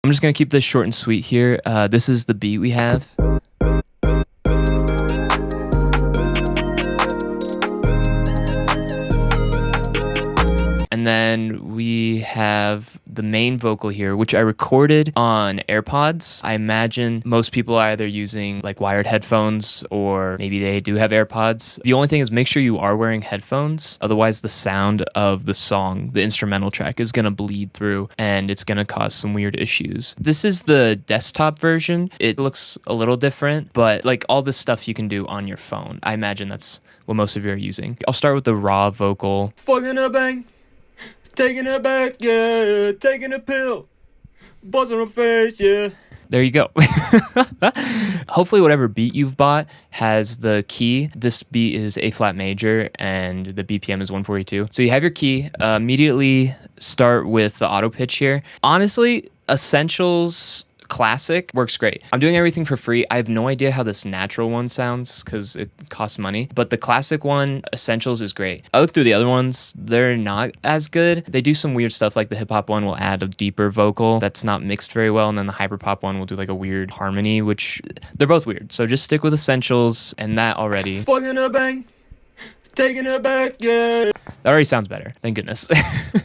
I'm just gonna keep this short and sweet here. This is the beat we have. And then we have the main vocal here, which I recorded on AirPods. I imagine most people are either using like wired headphones or maybe they do have AirPods. The only thing is make sure you are wearing headphones. Otherwise, the sound of the song, the instrumental track, is going to bleed through and it's going to cause some weird issues. This is the desktop version. It looks a little different, but like all this stuff you can do on your phone. I imagine that's what most of you are using. I'll start with the raw vocal. Fucking a bang. Taking it back, yeah. Taking a pill. Buzzing her face, yeah. There you go. Hopefully whatever beat you've bought has the key. This beat is A flat major and the BPM is 142. So you have your key. Immediately start with the auto pitch here. Honestly, Essentials Classic works great. I'm doing everything for free. I have no idea how this natural one sounds because it costs money, but the classic one, Essentials, is great. I looked through the other ones. They're not as good. They do some weird stuff, like the hip hop one will add a deeper vocal that's not mixed very well, and then the hyperpop one will do like a weird harmony, which they're both weird. So just stick with Essentials and that already. Fucking a bang. Taking it back, yeah. That already sounds better, thank goodness.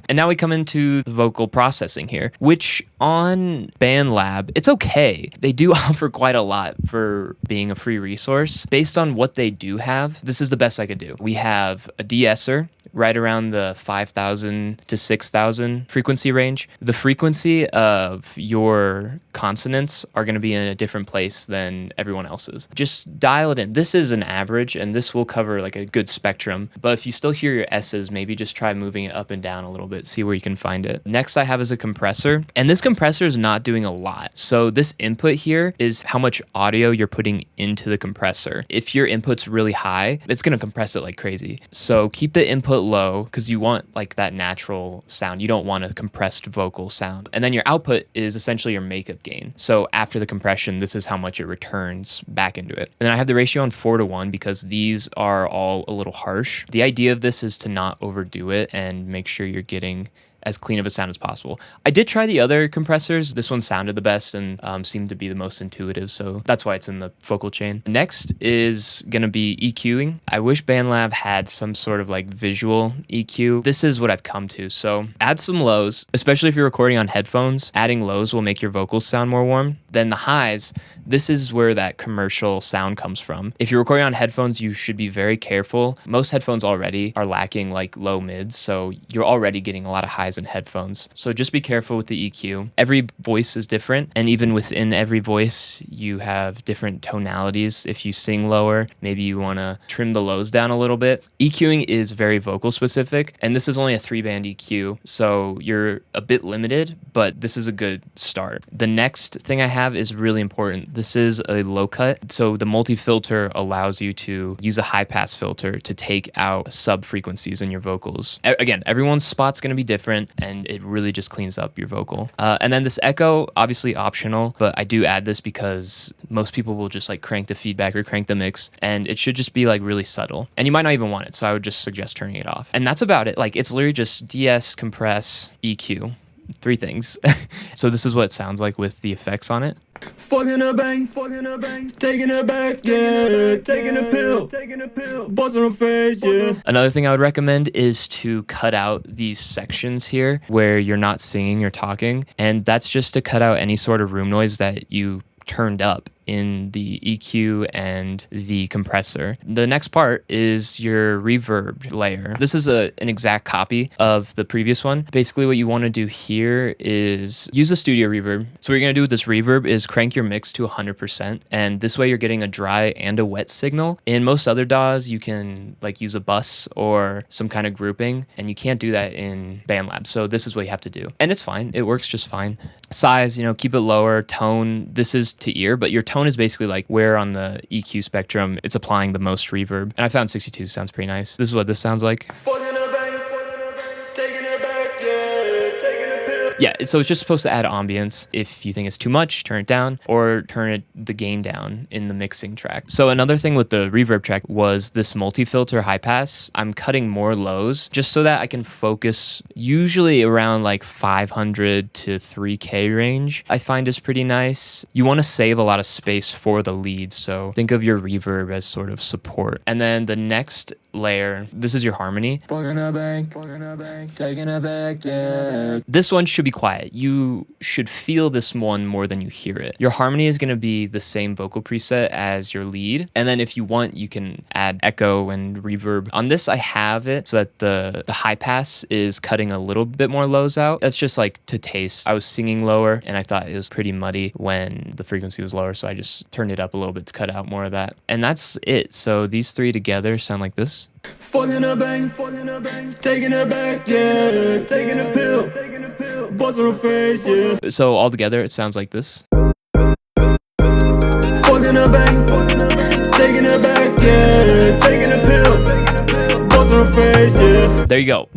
And now we come into the vocal processing here, which on BandLab, it's okay. They do offer quite a lot for being a free resource. Based on what they do have, this is the best I could do. We have a de-esser, right around the 5,000 to 6,000 frequency range. The frequency of your consonants are going to be in a different place than everyone else's. Just dial it in. This is an average, and this will cover like a good spectrum. But if you still hear your S's, maybe just try moving it up and down a little bit, see where you can find it. Next I have is a compressor, and this compressor is not doing a lot. So this input here is how much audio you're putting into the compressor. If your input's really high, it's going to compress it like crazy. So keep the input low because you want like that natural sound. You don't want a compressed vocal sound. And then your output is essentially your makeup gain. So after the compression, this is how much it returns back into it. And then I have the ratio on 4:1 because these are all a little harsh. The idea of this is to not overdo it and make sure you're getting as clean of a sound as possible. I did try the other compressors. This one sounded the best and seemed to be the most intuitive, so that's why it's in the vocal chain. Next is gonna be EQing. I wish BandLab had some sort of like visual EQ. This is what I've come to. So add some lows, especially if you're recording on headphones. Adding lows will make your vocals sound more warm. Then the highs, this is where that commercial sound comes from. If you're recording on headphones, you should be very careful. Most headphones already are lacking like low mids, so you're already getting a lot of highs in headphones. So just be careful with the EQ. Every voice is different, and even within every voice, you have different tonalities. If you sing lower, maybe you want to trim the lows down a little bit. EQing is very vocal specific, and this is only a 3-band EQ, so you're a bit limited, but this is a good start. The next thing I have is really important. This is a low cut. So the multi-filter allows you to use a high pass filter to take out sub frequencies in your vocals. Again, everyone's spot's going to be different and it really just cleans up your vocal. And then this echo, obviously optional, but I do add this because most people will just like crank the feedback or crank the mix, and it should just be like really subtle. And you might not even want it, so I would just suggest turning it off. And that's about it. Like it's literally just DS, compress, EQ. 3 things. So this is what it sounds like with the effects on it. Fucking a bang, taking it back, yeah, taking a pill, buzzing her face, yeah. Another thing I would recommend is to cut out these sections here where you're not singing or talking, and that's just to cut out any sort of room noise that you turned up in the EQ and the compressor. The next part is your reverb layer. This is an exact copy of the previous one. Basically what you want to do here is use a studio reverb. So what you're going to do with this reverb is crank your mix to 100%, and this way you're getting a dry and a wet signal. In most other DAWs you can like use a bus or some kind of grouping, and you can't do that in BandLab. So this is what you have to do, and it's fine. It works just fine. Size, keep it lower. Tone, this is to ear, but your tone is basically like where on the EQ spectrum it's applying the most reverb. And I found 62 sounds pretty nice. This is what this sounds like. Yeah, so it's just supposed to add ambience. If you think it's too much, turn it down or the gain down in the mixing track. So another thing with the reverb track was this multi-filter high pass. I'm cutting more lows just so that I can focus usually around like 500 to 3K range. I find is pretty nice. You want to save a lot of space for the lead, so think of your reverb as sort of support. And then the next layer, this is your harmony. Fucking a bank, taking it back, yeah. This one should be quiet. You should feel this one more than you hear it. Your harmony is going to be the same vocal preset as your lead. And then if you want, you can add echo and reverb. On this, I have it so that the high pass is cutting a little bit more lows out. That's just like to taste. I was singing lower and I thought it was pretty muddy when the frequency was lower. So I just turned it up a little bit to cut out more of that. And that's it. So these three together sound like this. Fucking a bank, taking it back, yeah. Taking a pill, bust on her face, yeah. So all together, it sounds like this. Fucking a bank, taking it back, yeah. Taking a pill, bust on her face, yeah. There you go.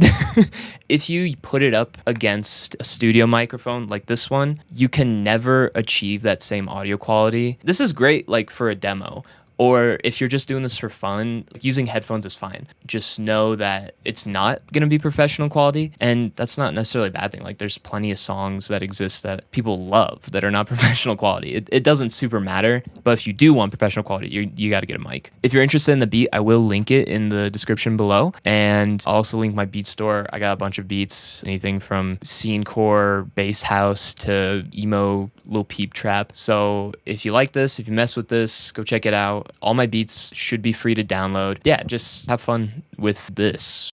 If you put it up against a studio microphone like this one, you can never achieve that same audio quality. This is great like for a demo. Or if you're just doing this for fun, using headphones is fine. Just know that it's not going to be professional quality, and that's not necessarily a bad thing. Like, there's plenty of songs that exist that people love that are not professional quality. It doesn't super matter, but if you do want professional quality, you got to get a mic. If you're interested in the beat, I will link it in the description below, and I'll also link my beat store. I got a bunch of beats, anything from scenecore, bass house to emo, Lil Peep trap. So if you like this, if you mess with this, go check it out. All my beats should be free to download. Yeah, just have fun with this.